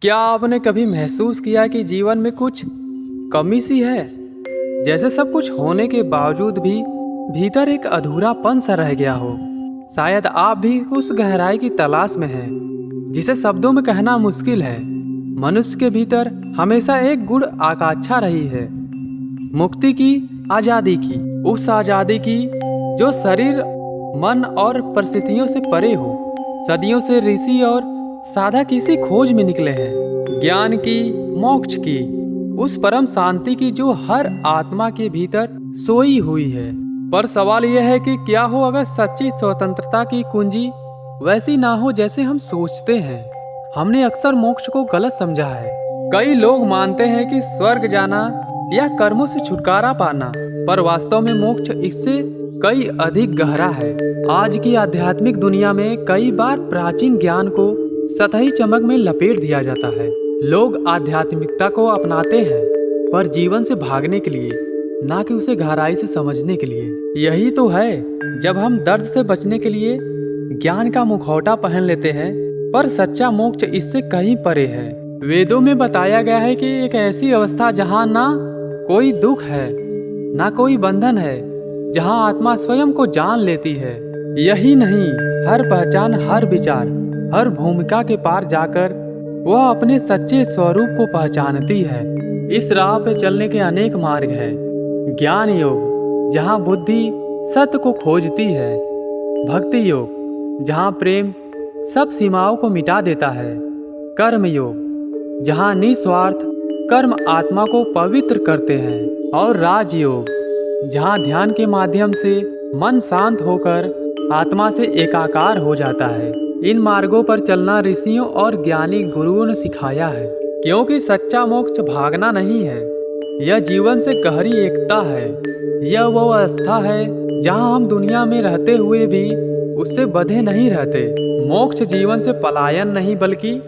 क्या आपने कभी महसूस किया कि जीवन में कुछ कमी सी है? जैसे सब कुछ होने के बावजूद भी भीतर एक अधूरापन सा रह गया हो। शायद आप भी उस गहराई की तलाश में हैं, जिसे शब्दों में कहना मुश्किल है। मनुष्य के भीतर हमेशा एक गुण आकांक्षा रही है, मुक्ति की, आजादी की। उस आजादी की जो शरीर, मन और परिस्थितियों से परे हो। सदियों से ऋषि और साधक इसी खोज में निकले हैं, ज्ञान की, मोक्ष की, उस परम शांति की जो हर आत्मा के भीतर सोई हुई है। पर सवाल यह है कि क्या हो अगर सच्ची स्वतंत्रता की कुंजी वैसी ना हो जैसे हम सोचते हैं। हमने अक्सर मोक्ष को गलत समझा है। कई लोग मानते हैं कि स्वर्ग जाना या कर्मों से छुटकारा पाना, पर वास्तव में मोक्ष इससे कई अधिक गहरा है। आज की आध्यात्मिक दुनिया में कई बार प्राचीन ज्ञान को सतही चमक में लपेट दिया जाता है। लोग आध्यात्मिकता को अपनाते हैं, पर जीवन से भागने के लिए, ना कि उसे गहराई से समझने के लिए। यही तो है, जब हम दर्द से बचने के लिए ज्ञान का मुखौटा पहन लेते हैं, पर सच्चा मोक्ष इससे कहीं परे है। वेदों में बताया गया है कि एक ऐसी अवस्था जहां ना कोई दुख है, ना कोई बंधन है, जहां आत्मा स्वयं को जान लेती है। यही नहीं, हर पहचान, हर विचार, हर भूमिका के पार जाकर वह अपने सच्चे स्वरूप को पहचानती है। इस राह पे चलने के अनेक मार्ग हैं। ज्ञान योग, जहाँ बुद्धि सत्य को खोजती है। भक्ति योग, जहाँ प्रेम सब सीमाओं को मिटा देता है। कर्म योग, जहाँ निस्वार्थ कर्म आत्मा को पवित्र करते हैं। और राजयोग, जहाँ ध्यान के माध्यम से मन शांत होकर आत्मा से एकाकार हो जाता है। इन मार्गों पर चलना ऋषियों और ज्ञानी गुरुओं ने सिखाया है, क्योंकि सच्चा मोक्ष भागना नहीं है, यह जीवन से गहरी एकता है। यह वो अवस्था है जहां हम दुनिया में रहते हुए भी उससे बंधे नहीं रहते। मोक्ष जीवन से पलायन नहीं, बल्कि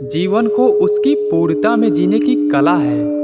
जीवन को उसकी पूर्णता में जीने की कला है।